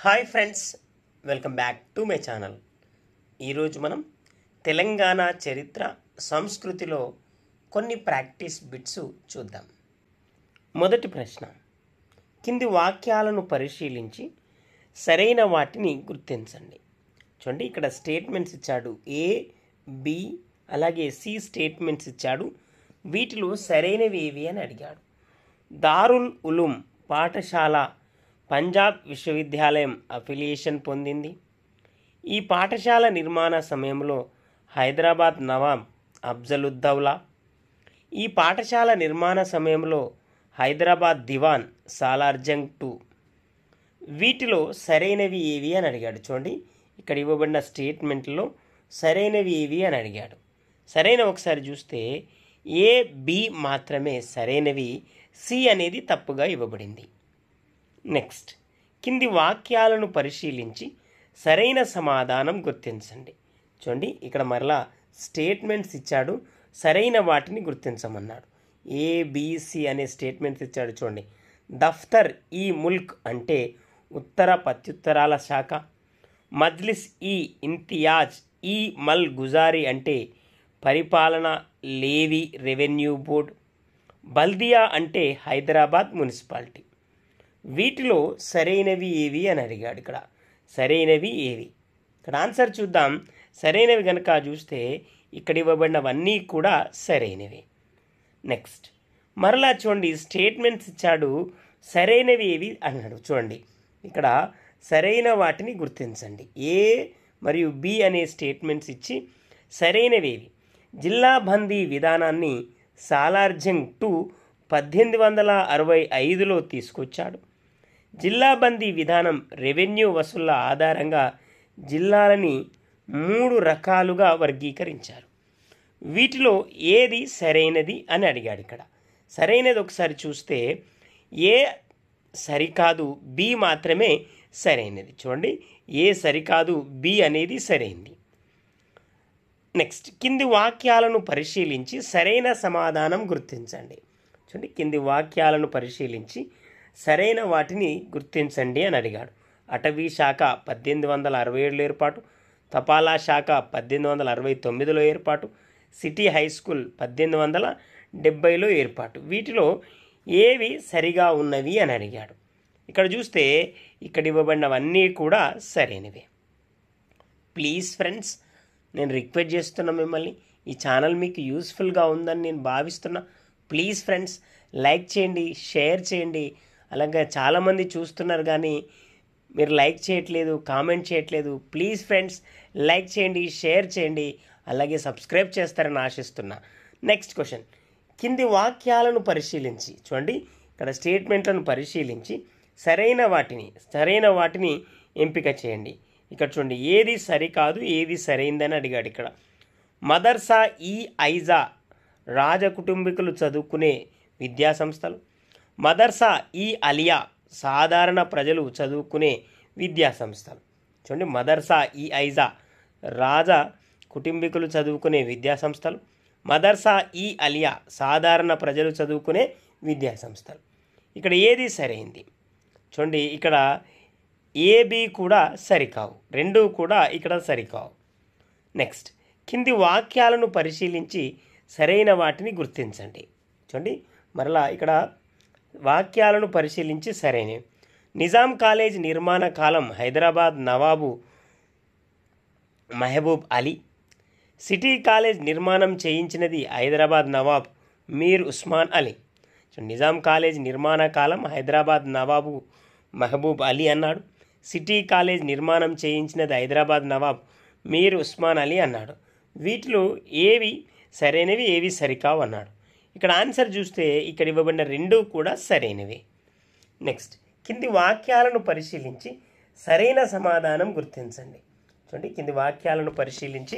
Hi friends, welcome back to my channel. ఈరోజు మనం తెలంగాణ చరిత్ర సంస్కృతిలో కొన్ని ప్రాక్టీస్ బిట్స్ చూద్దాం. మొదటి ప్రశ్న, కింది వాక్యాలను పరిశీలించి సరైన వాటిని గుర్తించండి. చూడండి, ఇక్కడ స్టేట్మెంట్స్ ఇచ్చాడు. ఏ, బి అలాగే సి స్టేట్మెంట్స్ ఇచ్చాడు. వీటిలో సరైనవి ఏవి అని అడిగాడు. దారుల్ ఉలూం పాఠశాల పంజాబ్ విశ్వవిద్యాలయం అఫిలియేషన్ పొందింది. ఈ పాఠశాల నిర్మాణ సమయంలో హైదరాబాద్ నవాబ్ అఫ్జలుద్దౌలా. ఈ పాఠశాల నిర్మాణ సమయంలో హైదరాబాద్ దివాన్ సాలార్ జంగ్ II. వీటిలో సరైనవి ఏవి అని అడిగాడు. చూడండి, ఇక్కడ ఇవ్వబడిన స్టేట్మెంట్లో సరైనవి ఏవి అని అడిగాడు. సరైన ఒకసారి చూస్తే ఏ, బి మాత్రమే సరైనవి, సి అనేది తప్పుగా ఇవ్వబడింది. నెక్స్ట్, కింది వాక్యాలను పరిశీలించి సరైన సమాధానం గుర్తించండి. చూడండి, ఇక్కడ మరలా స్టేట్మెంట్స్ ఇచ్చాడు, సరైన వాటిని గుర్తించమన్నాడు. ఏ, బి, సి అనే స్టేట్మెంట్స్ ఇచ్చాడు. చూడండి, దఫ్తర్ ఈ ముల్క్ అంటే ఉత్తర ప్రత్యుత్తరాల శాఖ. మజ్లిస్ ఈ ఇంతియాజ్ ఈ మల్ గుజారీ అంటే పరిపాలన లేవి రెవెన్యూ బోర్డ్. బల్దియా అంటే హైదరాబాద్ మున్సిపాలిటీ. వీటిలో సరైనవి ఏవి అని అడిగాడు. ఇక్కడ సరైనవి ఏవి? ఇక్కడ ఆన్సర్ చూద్దాం. సరైనవి కనుక చూస్తే ఇక్కడ ఇవ్వబడినవన్నీ కూడా సరైనవి. నెక్స్ట్, మరలా చూడండి, స్టేట్మెంట్స్ ఇచ్చాడు, సరైనవి ఏవి అన్నాడు. చూడండి, ఇక్కడ సరైన వాటిని గుర్తించండి. ఏ మరియు బి అనే స్టేట్మెంట్స్ ఇచ్చి సరైనవి ఏవి? జిల్లా బందీ విధానాన్ని సాలార్ జంగ్ II 1865లో తీసుకొచ్చాడు. జిల్లా బందీ విధానం రెవెన్యూ వసూళ్ల ఆధారంగా జిల్లాలని 3 రకాలుగా వర్గీకరించారు. వీటిలో ఏది సరైనది అని అడిగాడు. ఇక్కడ సరైనది ఒకసారి చూస్తే ఏ సరికాదు, బి మాత్రమే సరైనది. చూడండి, ఏ సరికాదు, బి అనేది సరైనది. నెక్స్ట్, కింది వాక్యాలను పరిశీలించి సరైన సమాధానం గుర్తించండి. చూడండి, కింది వాక్యాలను పరిశీలించి సరైన వాటిని గుర్తించండి అని అడిగాడు. అటవీ శాఖ 1867లో ఏర్పాటు, తపాలా శాఖ 1869లో ఏర్పాటు, సిటీ హై స్కూల్ 1870లో ఏర్పాటు. వీటిలో ఏవి సరిగా ఉన్నవి అని అడిగాడు. ఇక్కడ చూస్తే ఇక్కడ ఇవ్వబడినవన్నీ కూడా సరైనవే. ప్లీజ్ ఫ్రెండ్స్, నేను రిక్వెస్ట్ చేస్తున్నా మిమ్మల్ని, ఈ ఛానల్ మీకు యూస్ఫుల్గా ఉందని నేను భావిస్తున్నా. ప్లీజ్ ఫ్రెండ్స్, లైక్ చేయండి, షేర్ చేయండి. అలాగే చాలామంది చూస్తున్నారు కానీ మీరు లైక్ చేయట్లేదు, కామెంట్ చేయట్లేదు. ప్లీజ్ ఫ్రెండ్స్, లైక్ చేయండి, షేర్ చేయండి, అలాగే సబ్స్క్రైబ్ చేస్తారని ఆశిస్తున్నా. నెక్స్ట్ క్వశ్చన్, కింది వాక్యాలను పరిశీలించి, చూడండి ఇక్కడ స్టేట్మెంట్లను పరిశీలించి సరైన వాటిని ఎంపిక చేయండి. ఇక్కడ చూడండి, ఏది సరికాదు, ఏది సరైందని అడిగాడు. ఇక్కడ మదర్సా ఈ ఐజా రాజ కుటుంబీకులు చదువుకునే విద్యా సంస్థలు. మదర్సా ఈ అలియా సాధారణ ప్రజలు చదువుకునే విద్యా సంస్థలు. చూడండి, మదర్సా ఈ ఐజా రాజ కుటుంబీకులు చదువుకునే విద్యా సంస్థలు. మదర్సా ఈ అలియా సాధారణ ప్రజలు చదువుకునే విద్యా సంస్థలు. ఇక్కడ ఏది సరైంది? చూడండి, ఇక్కడ ఏబి కూడా సరికావు, రెండు కూడా ఇక్కడ సరికావు. నెక్స్ట్, కింది వాక్యాలను పరిశీలించి సరైన వాటిని గుర్తించండి. చూడండి, మరలా ఇక్కడ వాక్యాలను పరిశీలించి సరైనవి. నిజాం కాలేజ్ నిర్మాణ కాలం హైదరాబాద్ నవాబు మహబూబ్ అలీ. సిటీ కాలేజ్ నిర్మాణం చేయించినది హైదరాబాద్ నవాబ్ మీర్ ఉస్మాన్ అలీ. నిజాం కాలేజ్ నిర్మాణ కాలం హైదరాబాద్ నవాబు మహబూబ్ అలీ అన్నాడు. సిటీ కాలేజ్ నిర్మాణం చేయించినది హైదరాబాద్ నవాబ్ మీర్ ఉస్మాన్ అలీ అన్నాడు. వీటిలో ఏవి సరైనవి, ఏవి సరికావు అన్నాడు. ఇక్కడ ఆన్సర్ చూస్తే ఇక్కడ ఇవ్వబడిన రెండు కూడా సరైనవి. నెక్స్ట్, కింది వాక్యాలను పరిశీలించి సరైన సమాధానం గుర్తించండి. చూడండి, కింది వాక్యాలను పరిశీలించి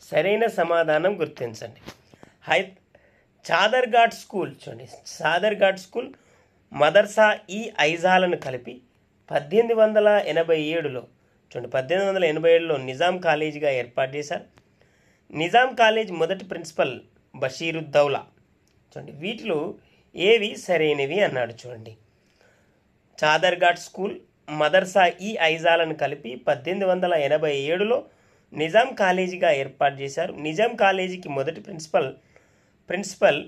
సరైన సమాధానం గుర్తించండి. చాదర్ఘాట్ స్కూల్, చూడండి చాదర్ఘాట్ స్కూల్ మదర్సా ఈ ఐజాలను కలిపి 1887లో, చూడండి 1887లో నిజాం కాలేజీగా ఏర్పాటు చేశారు. నిజాం కాలేజ్ మొదటి ప్రిన్సిపల్ బషీరుద్దౌలా. చూడండి, వీటిలో ఏవి సరైనవి అన్నాడు. చూడండి, చాదర్ఘాట్ స్కూల్ మదర్సా ఈ ఐజాలను కలిపి 1887లో నిజాం కాలేజీగా ఏర్పాటు చేశారు. నిజాం కాలేజీకి మొదటి ప్రిన్సిపల్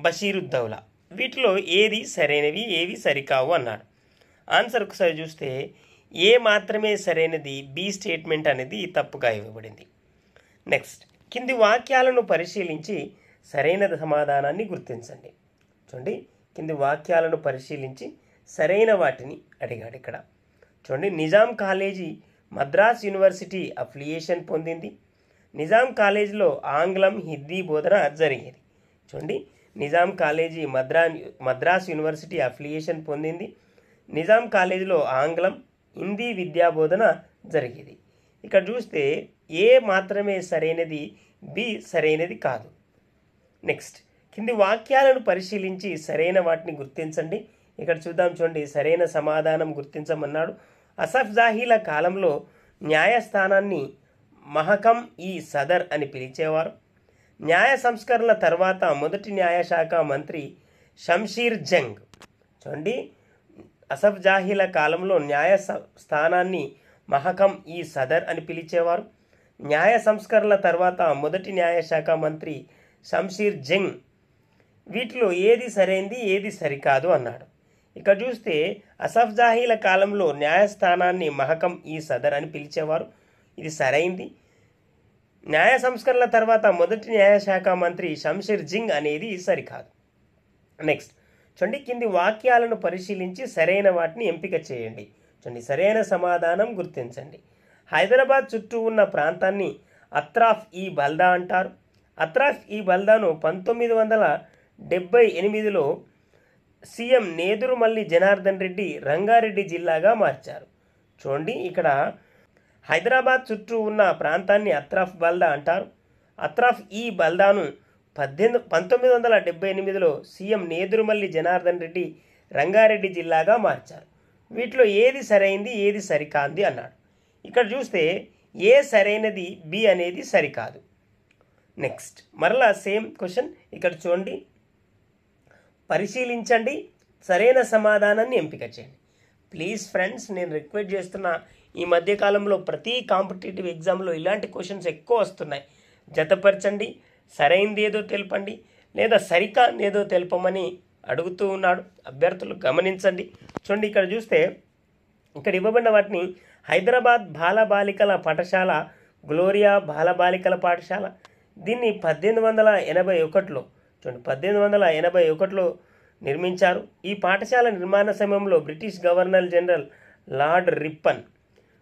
బషీరుద్దౌలా. వీటిలో ఏది సరైనవి, ఏవి సరికావు అన్నాడు. ఆన్సర్ ఒకసారి చూస్తే ఏ మాత్రమే సరైనది, బి స్టేట్మెంట్ అనేది తప్పుగా ఇవ్వబడింది. నెక్స్ట్, కింది వాక్యాలను పరిశీలించి సరైన సమాధానాన్ని గుర్తించండి. చూడండి, కింది వాక్యాలను పరిశీలించి సరైన వాటిని అడిగాడు. ఇక్కడ చూడండి, Nizam college Madras university affiliation పొందింది. నిజాం కాలేజీలో ఆంగ్లం, హిందీ బోధన జరిగేది. చూడండి, Nizam college Madras university affiliation పొందింది. నిజాం కాలేజీలో ఆంగ్లం, హిందీ విద్యా బోధన జరిగేది. ఇక్కడ చూస్తే ఏ మాత్రమే సరైనది, బి సరైనది కాదు. నెక్స్ట్, కింది వాక్యాలను పరిశీలించి సరైన వాటిని గుర్తించండి. ఇక్కడ చూద్దాం. చూడండి, సరైన సమాధానం గుర్తించమన్నాడు. అసఫ్ జాహీల కాలంలో న్యాయస్థానాన్ని మహకం ఈ సదర్ అని పిలిచేవారు. న్యాయ సంస్కరణల తర్వాత మొదటి న్యాయశాఖ మంత్రి షంషీర్ జంగ్. చూడండి, అసఫ్ జాహీల కాలంలో న్యాయ స్థానాన్ని మహకం ఈ సదర్ అని పిలిచేవారు. న్యాయ సంస్కరణల తర్వాత మొదటి న్యాయశాఖ మంత్రి షంషీర్ జంగ్. వీటిలో ఏది సరైంది, ఏది సరికాదు అన్నాడు. ఇక్కడ చూస్తే అసఫ్ జాహీల కాలంలో న్యాయస్థానాన్ని మహకం ఈ సదర్ అని పిలిచేవారు, ఇది సరైంది. న్యాయ సంస్కరణల తర్వాత మొదటి న్యాయశాఖ మంత్రి షంషీర్ జింగ్ అనేది సరికాదు. నెక్స్ట్, చూడండి, కింది వాక్యాలను పరిశీలించి సరైన వాటిని ఎంపిక చేయండి. చూడండి, సరైన సమాధానం గుర్తించండి. హైదరాబాద్ చుట్టూ ఉన్న ప్రాంతాన్ని అత్రాఫ్ ఈ బల్దా అంటారు. అత్రాఫ్ ఈ బల్దాను 1978లో సీఎం నేదురుమల్లి జనార్దన్ రెడ్డి రంగారెడ్డి జిల్లాగా మార్చారు. చూడండి, ఇక్కడ హైదరాబాద్ చుట్టూ ఉన్న ప్రాంతాన్ని అత్రాఫ్ బల్దా అంటారు. అత్రాఫ్ ఈ బల్దాను 1978లో సీఎం నేదురుమల్లి జనార్దన్ రెడ్డి రంగారెడ్డి జిల్లాగా మార్చారు. వీటిలో ఏది సరైంది, ఏది సరికాంది అన్నాడు. ఇక్కడ చూస్తే ఏ సరైనది, బి అనేది సరికాదు. నెక్స్ట్, మరలా సేమ్ క్వశ్చన్. ఇక్కడ చూడండి, పరిశీలించండి, సరైన సమాధానాన్ని ఎంపిక చేయండి. ప్లీజ్ ఫ్రెండ్స్, నేను రిక్వెస్ట్ చేస్తున్నా, ఈ మధ్యకాలంలో ప్రతి కాంపిటేటివ్ ఎగ్జామ్లో ఇలాంటి క్వశ్చన్స్ ఎక్కువ వస్తున్నాయి. జతపరచండి, సరైనది ఏదో తెలపండి, లేదా సరికాందేదో తెలపమని అడుగుతూ ఉన్నాడు. అభ్యర్థులు గమనించండి. చూడండి, ఇక్కడ చూస్తే ఇక్కడ ఇవ్వబడిన వాటిని హైదరాబాద్ బాలబాలికల పాఠశాల, గ్లోరియా బాలబాలికల పాఠశాల. దీన్ని 1881లో చూడండి 1881లో నిర్మించారు. ఈ పాఠశాల నిర్మాణ సమయంలో British governor general lord Ripon.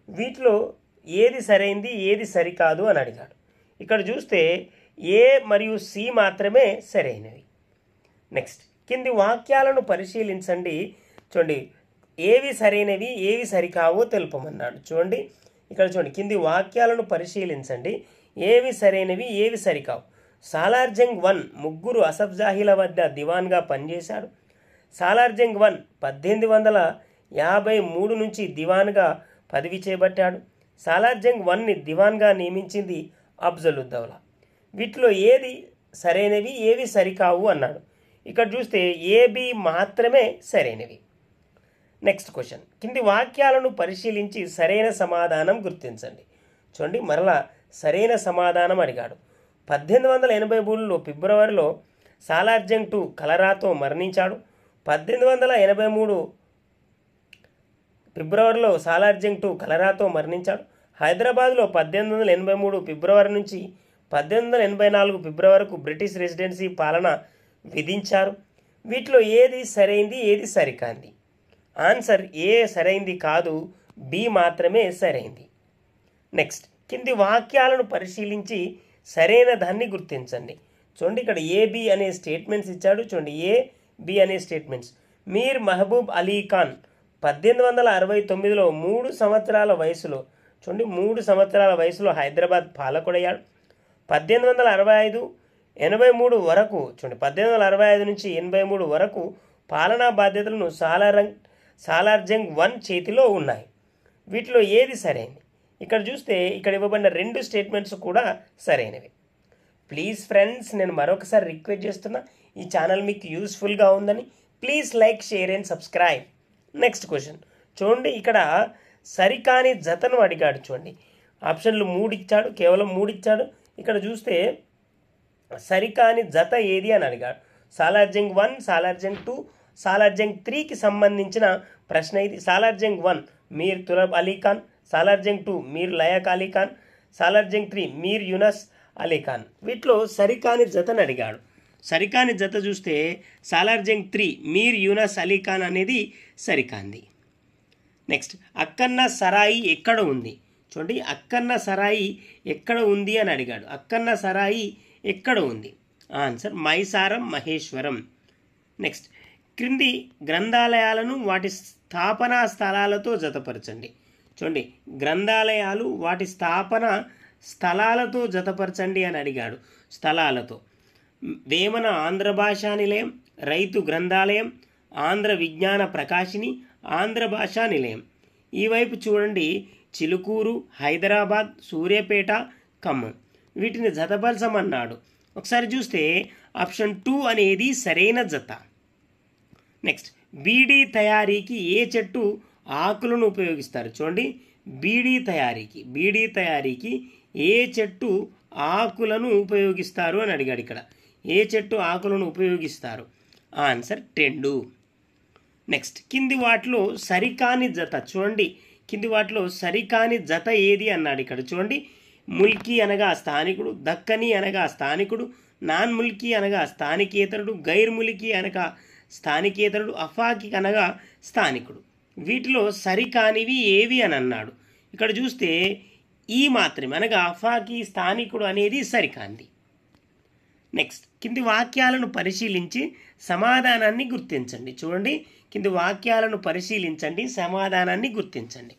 వీటిలో ఏది సరైంది, ఏది సరికాదు అని అడిగాడు. ఇక్కడ చూస్తే ఏ మరియు సి మాత్రమే సరైనవి. నెక్స్ట్, కింది వాక్యాలను పరిశీలించండి. చూడండి, ఏవి సరైనవి, ఏవి సరికావో తెలుపమన్నాడు. చూడండి, ఇక్కడ చూడండి, కింది వాక్యాలను పరిశీలించండి, ఏవి సరైనవి, ఏవి సరికావు. సాలార్జంగ్ 1 ముగ్గురు అసఫ్ జాహీల వద్ద దివాన్గా పనిచేశాడు. సాలార్జంగ్ 1 1853 నుంచి దివాన్గా పదవి చేపట్టాడు. సాలార్జంగ్ 1ని దివాన్గా నియమించింది అఫ్జలుద్దౌలా. వీటిలో ఏది సరైనవి, ఏవి సరికావు అన్నాడు. ఇక్కడ చూస్తే ఏబి మాత్రమే సరైనవి. నెక్స్ట్ క్వశ్చన్, కింది వాక్యాలను పరిశీలించి సరైన సమాధానం గుర్తించండి. చూడండి, మరలా సరైన సమాధానం అడిగాడు. 1883లో ఫిబ్రవరిలో సాలార్జంగ్ 2 కలరాతో మరణించాడు. 1883 ఫిబ్రవరిలో సాలార్జంగ్ 2 కలరాతో మరణించాడు. హైదరాబాద్లో 1883 ఫిబ్రవరి నుంచి 1884 ఫిబ్రవరి వరకు బ్రిటిష్ రెసిడెన్సీ పాలన విధించారు. వీటిలో ఏది సరైంది, ఏది సరికాంది? ఆన్సర్ ఏ సరైంది కాదు, బి మాత్రమే సరైంది. నెక్స్ట్, కింది వాక్యాలను పరిశీలించి సరైన దాన్ని గుర్తించండి. చూడండి, ఇక్కడ ఏబి అనే స్టేట్మెంట్స్ ఇచ్చాడు. చూడండి, ఏ బి అనే స్టేట్మెంట్స్. మీర్ మహబూబ్ అలీ ఖాన్ 1869లో 3 సంవత్సరాల వయసులో, చూడండి 3 సంవత్సరాల వయసులో హైదరాబాద్ పాలకుడయ్యాడు. 1865-83 వరకు, చూడండి 1865 నుంచి 83 వరకు పాలనా బాధ్యతలను సాలార్జంగ్ 1 చేతిలో ఉన్నాయి. వీటిలో ఏది సరైనది? ఇక్కడ చూస్తే ఇక్కడ ఇవ్వబడిన 2 స్టేట్మెంట్స్ కూడా సరైనవి. ప్లీజ్ ఫ్రెండ్స్, నేను మరొకసారి రిక్వెస్ట్ చేస్తున్నా, ఈ ఛానల్ మీకు యూస్ఫుల్గా ఉందని please like, share and subscribe. Next question చూడండి ఇక్కడ సరికాని జతను అడిగాడు. చూడండి ఆప్షన్లు 3 ఇచ్చాడు, కేవలం 3 ఇచ్చాడు. ఇక్కడ చూస్తే సరికాని జత ఏది అని అడిగాడు. సాలార్ జంగ్ 1, సాలార్ జంగ్ 2, సాలార్ జంగ్ 3కి సంబంధించిన ప్రశ్న ఇది. సాలార్ జంగ్ 1 మీర్ తులబ్ అలీ ఖాన్, సాలార్ జంగ్ 2 మీర్ లయక్ అలీ ఖాన్, సాలార్ జంగ్ 3 మీర్ యూనస్ అలీ ఖాన్. వీటిలో సరికాని జతను అడిగాడు. సరికాని జత చూస్తే సాలార్ జంగ్ 3 మీర్ యూనస్ అలీ ఖాన్ అనేది సరికాంది. నెక్స్ట్ అక్కన్న సరాయి ఎక్కడ ఉంది? చూడండి అక్కన్న సరాయి ఎక్కడ ఉంది అని అడిగాడు. అక్కన్న సరాయి ఎక్కడ ఉంది? ఆన్సర్ మైసారం, మహేశ్వరం. నెక్స్ట్ క్రింది గ్రంథాలయాలను వాటి స్థాపనా స్థలాలతో జతపరచండి. చూడండి గ్రంథాలయాలు వాటి స్థాపన స్థలాలతో జతపరచండి అని అడిగాడు. స్థలాలతో వేమన ఆంధ్ర భాషా నిలయం, రైతు గ్రంథాలయం, ఆంధ్ర విజ్ఞాన ప్రకాశిని, ఆంధ్ర భాషా నిలయం. ఈ వైపు చూడండి చిలుకూరు, హైదరాబాద్, సూర్యాపేట, ఖమ్మం. వీటిని జతపరచమన్నాడు. ఒకసారి చూస్తే ఆప్షన్ 2 అనేది సరైన జత. నెక్స్ట్ బీడీ తయారీకి ఏ చెట్టు ఆకులను ఉపయోగిస్తారు? చూడండి బీడీ తయారీకి ఏ చెట్టు ఆకులను ఉపయోగిస్తారు అని అడిగాడు. ఇక్కడ ఏ చెట్టు ఆకులను ఉపయోగిస్తారు? ఆన్సర్ టెండు. నెక్స్ట్ కింది వాటిలో సరికాని జత. చూడండి కింది వాటిలో సరికాని జత ఏది అన్నాడు. ఇక్కడ చూడండి ముల్కీ అనగా స్థానికుడు, దక్కని అనగా స్థానికుడు, నాన్ ముల్కీ అనగా స్థానికేతరుడు, గైర్ ముల్కీ అనగా స్థానికేతరుడు, అఫాకి అనగా స్థానికుడు. వీటిలో సరికానివి ఏవి అని అన్నాడు. ఇక్కడ చూస్తే ఈ మాత్రమే అనగా అఫాకి, స్థానికుడు అనేది సరికాంది. నెక్స్ట్ కింది వాక్యాలను పరిశీలించి సమాధానాన్ని గుర్తించండి. చూడండి కింది వాక్యాలను పరిశీలించండి, సమాధానాన్ని గుర్తించండి.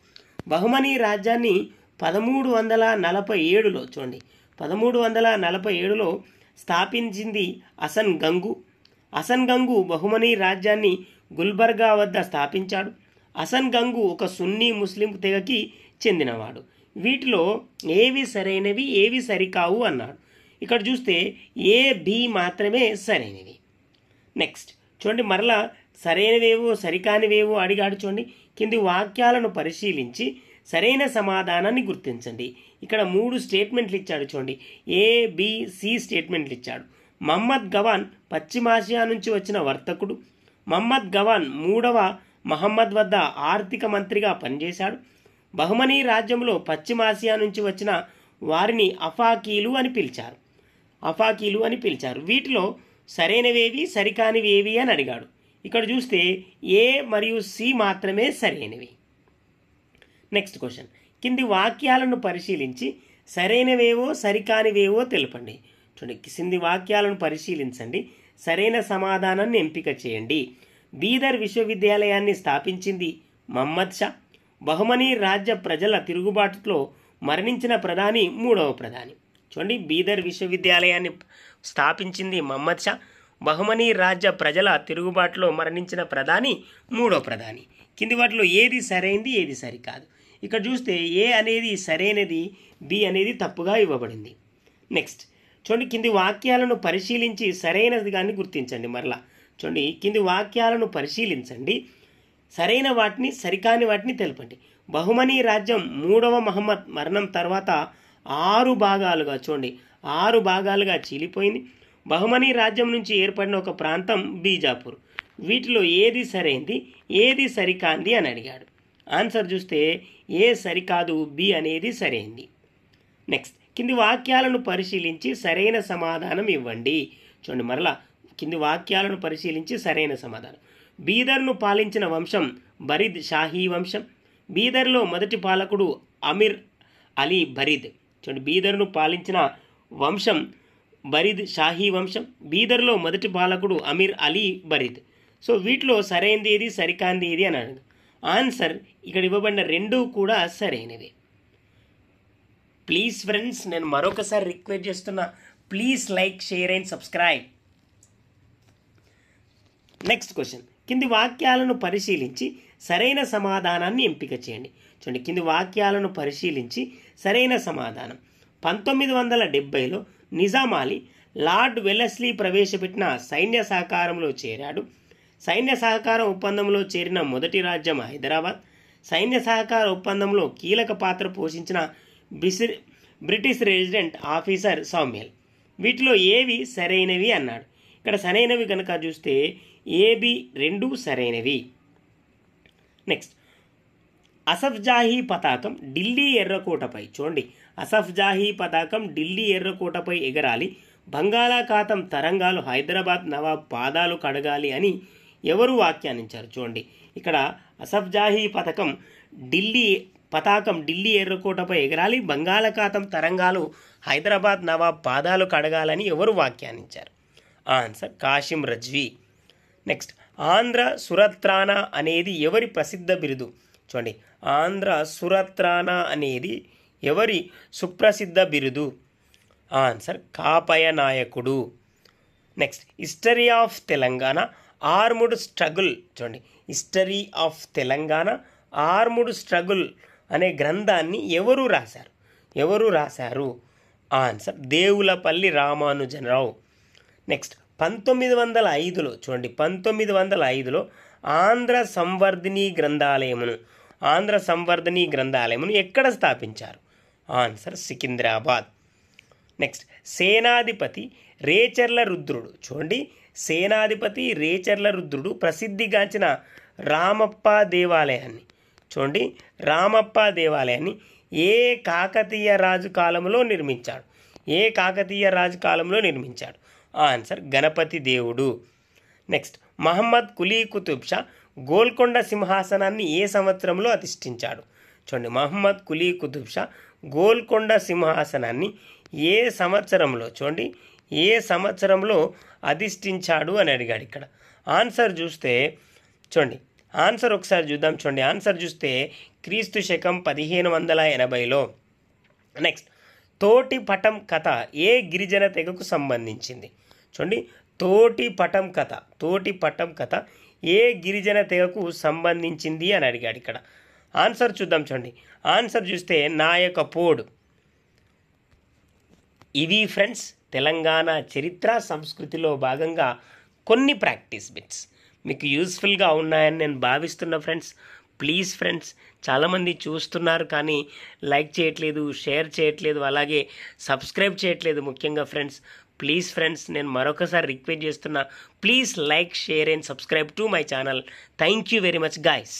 బహుమనీ రాజ్యాన్ని 1347లో చూడండి 1347లో స్థాపించింది హసన్ గంగు. హసన్ గంగు బహుమనీ రాజ్యాన్ని గుల్బర్గా వద్ద స్థాపించాడు. హసన్ గంగు ఒక సున్నీ ముస్లిం తెగకి చెందినవాడు. వీటిలో ఏవి సరైనవి, ఏవి సరికావు అన్నాడు. ఇక్కడ చూస్తే ఏ, బి మాత్రమే సరైనవి. నెక్స్ట్ చూడండి మరలా సరైనవేవో సరికానివేవో అడిగాడు. చూడండి కింది వాక్యాలను పరిశీలించి సరైన సమాధానాన్ని గుర్తించండి. ఇక్కడ 3 స్టేట్మెంట్లు ఇచ్చాడు. చూడండి ఏ, బి, సి స్టేట్మెంట్లు ఇచ్చాడు. మహమ్మద్ గవాన్ పశ్చిమాసియా నుంచి వచ్చిన వర్తకుడు. మహమ్మద్ గవాన్ 3వ మహమ్మద్ వద్ద ఆర్థిక మంత్రిగా పనిచేశాడు. బహుమనీ రాజ్యంలో పశ్చిమాసియా నుంచి వచ్చిన వారిని అఫాకీలు అని పిలిచారు. వీటిలో సరైనవేవి, సరికానివేవి అని అడిగాడు. ఇక్కడ చూస్తే ఏ మరియు సి మాత్రమే సరైనవి. నెక్స్ట్ క్వశ్చన్ కింది వాక్యాలను పరిశీలించి సరైనవేవో సరికానివేవో తెలపండి. చూడండి కింది వాక్యాలను పరిశీలించండి, సరైన సమాధానాన్ని ఎంపిక చేయండి. బీదర్ విశ్వవిద్యాలయాన్ని స్థాపించింది మహమ్మద్ షా. బహుమనీ రాజ్య ప్రజల తిరుగుబాటులో మరణించిన ప్రధాని 3వ ప్రధాని. చూడండి బీదర్ విశ్వవిద్యాలయాన్ని స్థాపించింది మహమ్మద్ షా. బహుమనీ రాజ్య ప్రజల తిరుగుబాటులో మరణించిన ప్రధాని 3వ ప్రధాని. కింది వాటిలో ఏది సరైనది, ఏది సరికాదు? ఇక్కడ చూస్తే ఏ అనేది సరైనది, బి అనేది తప్పుగా ఇవ్వబడింది. నెక్స్ట్ చూడండి కింది వాక్యాలను పరిశీలించి సరైనది కానీ గుర్తించండి. మరలా చూడండి కింది వాక్యాలను పరిశీలించండి, సరైన వాటిని సరికాని వాటిని తెలపండి. బహుమనీ రాజ్యం 3వ మహమ్మద్ మరణం తర్వాత 6 భాగాలుగా చూడండి 6 భాగాలుగా చీలిపోయింది. బహుమనీ రాజ్యం నుంచి ఏర్పడిన ఒక ప్రాంతం బీజాపూర్. వీటిలో ఏది సరైంది, ఏది సరికాంది అని అడిగాడు. ఆన్సర్ చూస్తే ఏ సరికాదు, బి అనేది సరైంది. నెక్స్ట్ కింది వాక్యాలను పరిశీలించి సరైన సమాధానం ఇవ్వండి. చూడండి మరలా కింది వాక్యాలను పరిశీలించి సరైన సమాధానం. బీదర్ను పాలించిన వంశం బరిద్ షాహీ వంశం. బీదర్లో మొదటి పాలకుడు అమీర్ అలీ బరిద్. చూడండి బీదర్ను పాలించిన వంశం బరిద్ షాహీ వంశం. బీదర్లో మొదటి పాలకుడు అమీర్ అలీ బరిద్. సో వీటిలో సరైనది ఏది, సరికాంది ఏది అని అడిగాడు. ఆన్సర్ ఇక్కడ ఇవ్వబడిన 2 కూడా సరైనవి. ప్లీజ్ ఫ్రెండ్స్ నేను మరొకసారి రిక్వెస్ట్ చేస్తున్నా, please like, share and subscribe. Next question కింది వాక్యాలను పరిశీలించి సరైన సమాధానాన్ని ఎంపిక చేయండి. చూడండి కింది వాక్యాలను పరిశీలించి సరైన సమాధానం. 1970లో నిజాం అలీ లార్డ్ వెల్లెస్లీ ప్రవేశపెట్టిన సైన్య సహకారంలో చేరాడు. సైన్య సహకారం ఒప్పందంలో చేరిన మొదటి రాజ్యం హైదరాబాద్. సైన్య సహకార ఒప్పందంలో కీలక పాత్ర పోషించిన బ్రిటిష్ రెసిడెంట్ ఆఫీసర్ సామ్యుయల్. వీటిలో ఏవి సరైనవి అన్నాడు. ఇక్కడ సరైనవి కనుక చూస్తే ఏబి 2 సరైనవి. నెక్స్ట్, అసఫ్ జాహీ పతాకం ఢిల్లీ ఎర్రకోటపై, చూడండి, అసఫ్ జాహీ పతాకం ఢిల్లీ ఎర్రకోటపై ఎగరాలి, బంగాళాఖాతం తరంగాలు హైదరాబాద్ నవాబ్ పాదాలు కడగాలి అని ఎవరు వ్యాఖ్యానించారు? చూడండి, ఇక్కడ అసఫ్ జాహీ పతాకం ఢిల్లీ ఎర్రకోటపై ఎగరాలి, బంగాళాఖాతం తరంగాలు హైదరాబాద్ నవాబ్ పాదాలు కడగాలని ఎవరు వ్యాఖ్యానించారు? ఆన్సర్ కాసిం రజ్వీ. నెక్స్ట్, ఆంధ్ర సురత్రానా అనేది ఎవరి ప్రసిద్ధ బిరుదు? చూడండి, ఆంధ్ర సురత్రానా అనేది ఎవరి సుప్రసిద్ధ బిరుదు? ఆన్సర్ కాపయ నాయకుడు. Next, history of Telangana armed struggle, చూడండి, history of Telangana armed struggle అనే గ్రంథాన్ని ఎవరు రాశారు? ఆన్సర్ దేవులపల్లి రామానుజరావు. నెక్స్ట్, 1905లో, చూడండి, 1905లో ఆంధ్ర సంవర్ధిని గ్రంథాలయమును ఎక్కడ స్థాపించారు? ఆన్సర్ సికింద్రాబాద్. నెక్స్ట్, సేనాధిపతి రేచర్ల రుద్రుడు, చూడండి, సేనాధిపతి రేచర్ల రుద్రుడు ప్రసిద్ధిగాంచిన రామప్ప దేవాలయాన్ని, చూడండి, రామప్ప దేవాలయాన్ని ఏ కాకతీయ రాజు కాలంలో నిర్మించాడు? ఆన్సర్ గణపతి దేవుడు. నెక్స్ట్, మహమ్మద్ కులీ కుతుబ్ షా గోల్కొండ సింహాసనాన్ని ఏ సంవత్సరంలో అధిష్ఠించాడు? చూడండి, మహమ్మద్ కులీ కుతుబ్ షా గోల్కొండ సింహాసనాన్ని ఏ సంవత్సరంలో అధిష్ఠించాడు అని అడిగాడు. ఇక్కడ ఆన్సర్ చూస్తే, చూడండి, ఆన్సర్ ఒకసారి చూద్దాం. చూడండి, ఆన్సర్ చూస్తే క్రీస్తు శకం 1580లో. నెక్స్ట్, తోటిపటం కథ ఏ గిరిజన తెగకు సంబంధించింది? చూడండి, తోటిపటం కథ ఏ గిరిజన తెగకు సంబంధించింది అని అడిగాడు. ఇక్కడ ఆన్సర్ చూద్దాం. చూడండి, ఆన్సర్ చూస్తే నాయకపోడ్. ఇవి ఫ్రెండ్స్ తెలంగాణ చరిత్ర సంస్కృతిలో భాగంగా కొన్ని ప్రాక్టీస్ బిట్స్ మీకు యూస్ఫుల్గా ఉన్నాయని నేను భావిస్తున్నా ఫ్రెండ్స్. ప్లీజ్ ఫ్రెండ్స్, చాలామంది చూస్తున్నారు కానీ లైక్ చేయట్లేదు, షేర్ చేయట్లేదు, అలాగే సబ్స్క్రైబ్ చేయట్లేదు ముఖ్యంగా ఫ్రెండ్స్. ప్లీజ్ ఫ్రెండ్స్, నేను మరొకసారి రిక్వెస్ట్ చేస్తున్నా, please like, share and subscribe to my channel. Thank you very much guys.